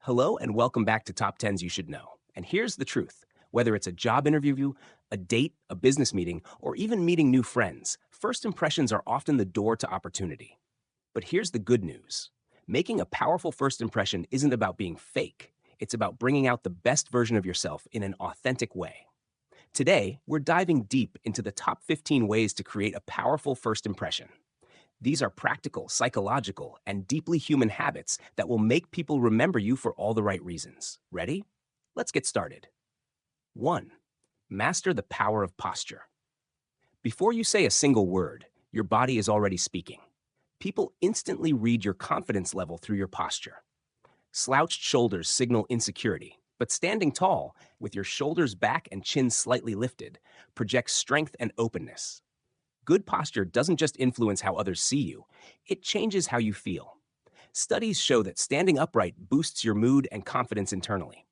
Hello and welcome back to Top 10s You Should Know. And here's the truth. Whether it's a job interview, a date, a business meeting, or even meeting new friends, first impressions are often the door to opportunity. But here's the good news. Making a powerful first impression isn't about being fake. It's about bringing out the best version of yourself in an authentic way. Today, we're diving deep into the top 15 ways to create a powerful first impression. These are practical, psychological, and deeply human habits that will make people remember you for all the right reasons. Ready? Let's get started. 1. Master the power of posture. Before you say a single word, your body is already speaking. People instantly read your confidence level through your posture. Slouched shoulders signal insecurity, but standing tall, with your shoulders back and chin slightly lifted, projects strength and openness. Good posture doesn't just influence how others see you, it changes how you feel. Studies show that standing upright boosts your mood and confidence internally.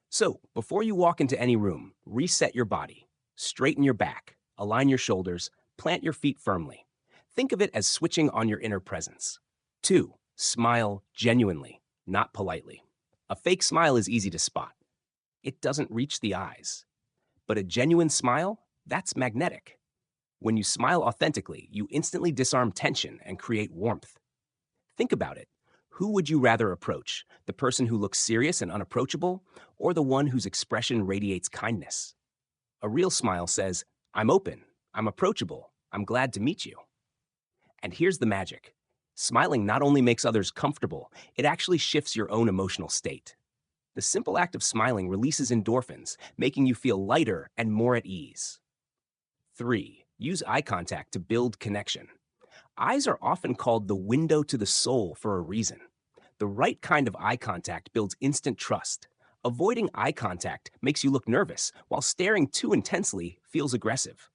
So, before you walk into any room, reset your body. Straighten your back, align your shoulders, plant your feet firmly. Think of it as switching on your inner presence. 2. Smile genuinely, not politely. A fake smile is easy to spot. It doesn't reach the eyes. But a genuine smile, that's magnetic. When you smile authentically, you instantly disarm tension and create warmth. Think about it. Who would you rather approach? The person who looks serious and unapproachable, or the one whose expression radiates kindness? A real smile says, I'm open, I'm approachable, I'm glad to meet you. And here's the magic. Smiling not only makes others comfortable, it actually shifts your own emotional state. The simple act of smiling releases endorphins, making you feel lighter and more at ease. 3. Use eye contact to build connection. Eyes are often called the window to the soul for a reason. The right kind of eye contact builds instant trust. Avoiding eye contact makes you look nervous, while staring too intensely feels aggressive.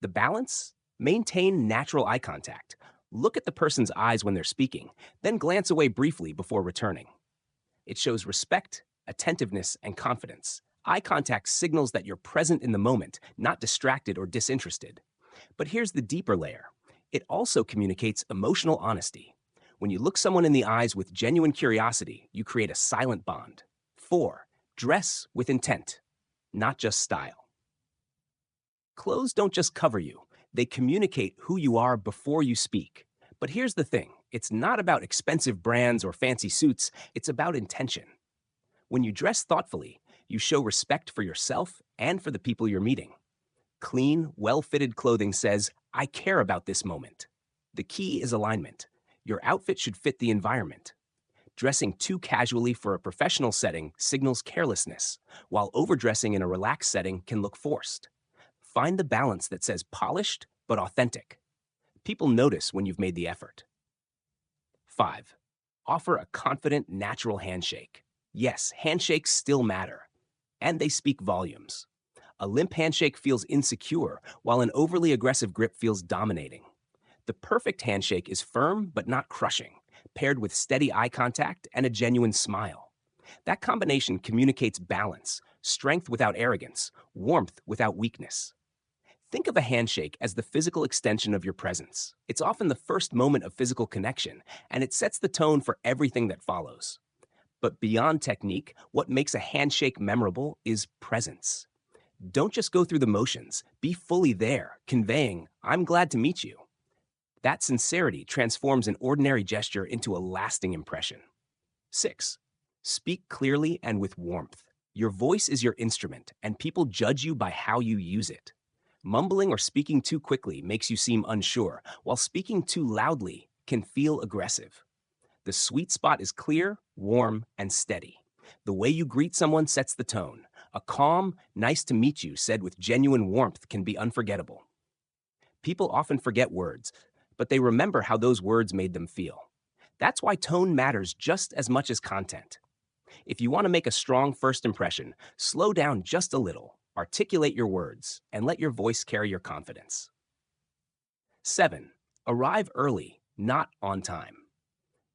The balance? Maintain natural eye contact. Look at the person's eyes when they're speaking, then glance away briefly before returning. It shows respect, attentiveness, and confidence. Eye contact signals that you're present in the moment, not distracted or disinterested. But here's the deeper layer. It also communicates emotional honesty. When you look someone in the eyes with genuine curiosity, you create a silent bond. 4. Dress with intent, not just style. Clothes don't just cover you, they communicate who you are before you speak. But here's the thing, it's not about expensive brands or fancy suits, it's about intention. When you dress thoughtfully, you show respect for yourself and for the people you're meeting. Clean, well-fitted clothing says, I care about this moment. The key is alignment. Your outfit should fit the environment. Dressing too casually for a professional setting signals carelessness, while overdressing in a relaxed setting can look forced. Find the balance that says polished but authentic. People notice when you've made the effort. 5. Offer a confident, natural handshake. Yes, handshakes still matter, and they speak volumes. A limp handshake feels insecure, while an overly aggressive grip feels dominating. The perfect handshake is firm but not crushing, paired with steady eye contact and a genuine smile. That combination communicates balance, strength without arrogance, warmth without weakness. Think of a handshake as the physical extension of your presence. It's often the first moment of physical connection, and it sets the tone for everything that follows. But beyond technique, what makes a handshake memorable is presence. Don't just go through the motions, be fully there, conveying, I'm glad to meet you. That sincerity transforms an ordinary gesture into a lasting impression. 6. Speak clearly and with warmth. Your voice is your instrument, and people judge you by how you use it. Mumbling or speaking too quickly makes you seem unsure, while speaking too loudly can feel aggressive. The sweet spot is clear, warm, and steady. The way you greet someone sets the tone. A calm, nice to meet you said with genuine warmth can be unforgettable. People often forget words, but they remember how those words made them feel. That's why tone matters just as much as content. If you want to make a strong first impression, slow down just a little, articulate your words, and let your voice carry your confidence. 7. Arrive early, not on time.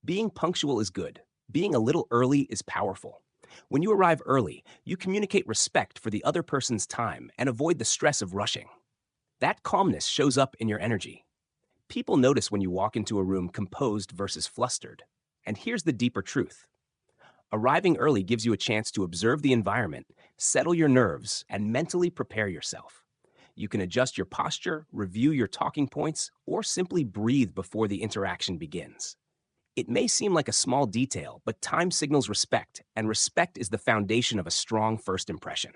Being punctual is good. Being a little early is powerful. When you arrive early, you communicate respect for the other person's time and avoid the stress of rushing. That calmness shows up in your energy. People notice when you walk into a room composed versus flustered. And here's the deeper truth. Arriving early gives you a chance to observe the environment, settle your nerves, and mentally prepare yourself. You can adjust your posture, review your talking points, or simply breathe before the interaction begins. It may seem like a small detail, but time signals respect, and respect is the foundation of a strong first impression.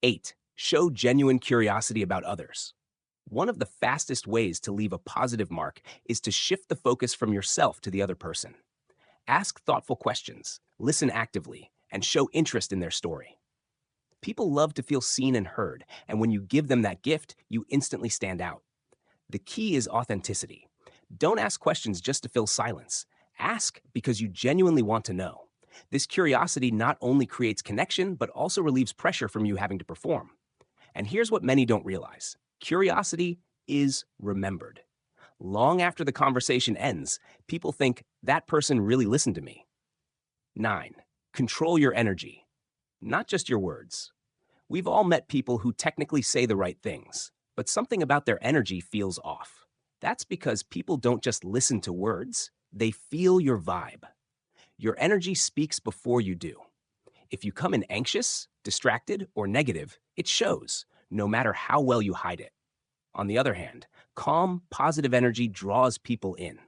8. Show genuine curiosity about others. One of the fastest ways to leave a positive mark is to shift the focus from yourself to the other person. Ask thoughtful questions, listen actively, and show interest in their story. People love to feel seen and heard, and when you give them that gift, you instantly stand out. The key is authenticity. Don't ask questions just to fill silence. Ask because you genuinely want to know. This curiosity not only creates connection, but also relieves pressure from you having to perform. And here's what many don't realize. Curiosity is remembered. Long after the conversation ends, people think, that person really listened to me. 9. Control your energy, not just your words. We've all met people who technically say the right things, but something about their energy feels off. That's because people don't just listen to words, they feel your vibe. Your energy speaks before you do. If you come in anxious, distracted, or negative, it shows, no matter how well you hide it. On the other hand, calm, positive energy draws people in.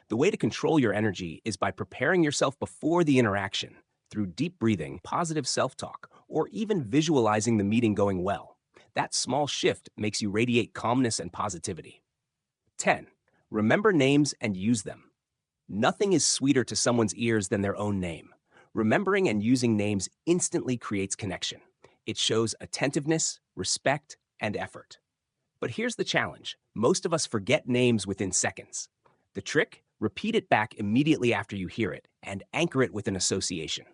The way to control your energy is by preparing yourself before the interaction through deep breathing, positive self-talk, or even visualizing the meeting going well. That small shift makes you radiate calmness and positivity. 10. Remember names and use them. Nothing is sweeter to someone's ears than their own name. Remembering and using names instantly creates connection. It shows attentiveness, respect, and effort. But here's the challenge. Most of us forget names within seconds. The trick? Repeat it back immediately after you hear it and anchor it with an association.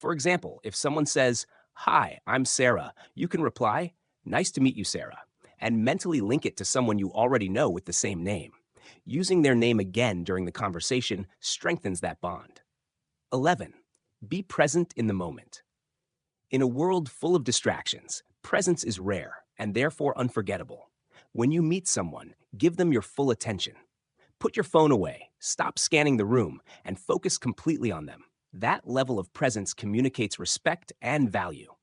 For example, if someone says, "Hi, I'm Sarah," you can reply, "Nice to meet you, Sarah," and mentally link it to someone you already know with the same name. Using their name again during the conversation strengthens that bond. 11. Be present in the moment. In a world full of distractions, presence is rare and therefore unforgettable. When you meet someone, give them your full attention. Put your phone away, stop scanning the room, and focus completely on them. That level of presence communicates respect and value.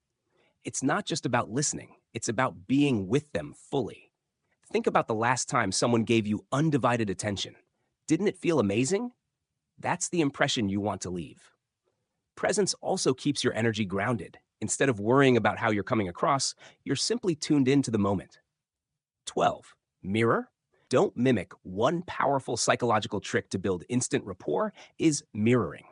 It's not just about listening, it's about being with them fully. Think about the last time someone gave you undivided attention. Didn't it feel amazing? That's the impression you want to leave. Presence also keeps your energy grounded. Instead of worrying about how you're coming across, you're simply tuned into the moment. 12. Mirror. Don't mimic. One powerful psychological trick to build instant rapport is mirroring.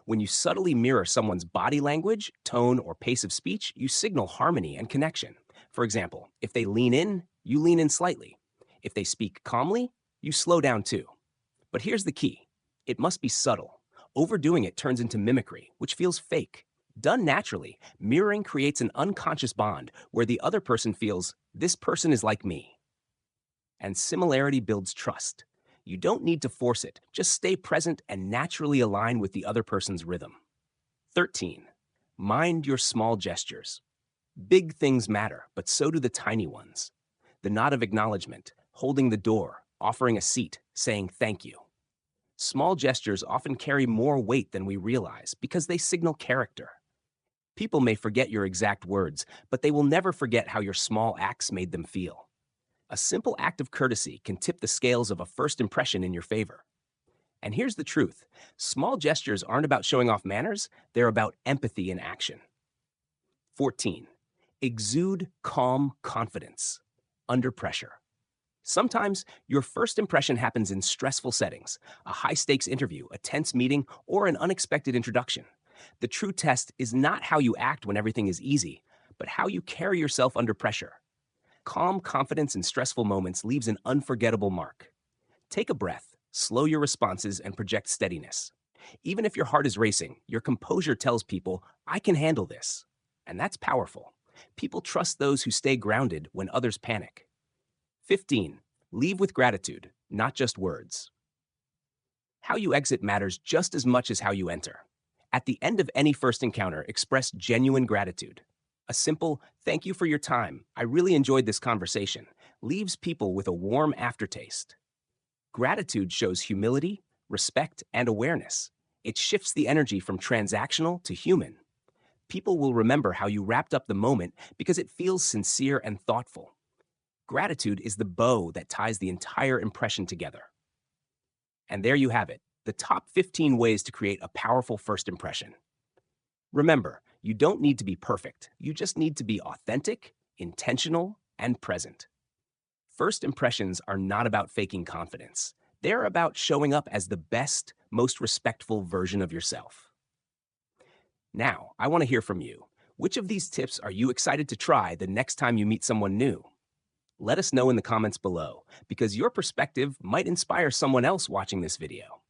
When you subtly mirror someone's body language, tone, or pace of speech, you signal harmony and connection. For example, if they lean in, you lean in slightly. If they speak calmly, you slow down too. But here's the key. It must be subtle. Overdoing it turns into mimicry, which feels fake. Done naturally, mirroring creates an unconscious bond where the other person feels, this person is like me. And similarity builds trust. You don't need to force it. Just stay present and naturally align with the other person's rhythm. 13. Mind your small gestures. Big things matter, but so do the tiny ones. The nod of acknowledgement, holding the door, offering a seat, saying thank you. Small gestures often carry more weight than we realize because they signal character. People may forget your exact words, but they will never forget how your small acts made them feel. A simple act of courtesy can tip the scales of a first impression in your favor. And here's the truth. Small gestures aren't about showing off manners, they're about empathy in action. 14. Exude calm confidence under pressure. Sometimes your first impression happens in stressful settings, a high-stakes interview, a tense meeting, or an unexpected introduction. The true test is not how you act when everything is easy, but how you carry yourself under pressure. Calm confidence in stressful moments leaves an unforgettable mark. Take a breath, slow your responses, and project steadiness. Even if your heart is racing, your composure tells people, I can handle this. And that's powerful. People trust those who stay grounded when others panic. 15. Leave with gratitude, not just words. How you exit matters just as much as how you enter. At the end of any first encounter, express genuine gratitude. A simple, thank you for your time, I really enjoyed this conversation, leaves people with a warm aftertaste. Gratitude shows humility, respect, and awareness. It shifts the energy from transactional to human. People will remember how you wrapped up the moment because it feels sincere and thoughtful. Gratitude is the bow that ties the entire impression together. And there you have it, the top 15 ways to create a powerful first impression. Remember, you don't need to be perfect. You just need to be authentic, intentional, and present. First impressions are not about faking confidence. They're about showing up as the best, most respectful version of yourself. Now, I want to hear from you. Which of these tips are you excited to try the next time you meet someone new? Let us know in the comments below, because your perspective might inspire someone else watching this video.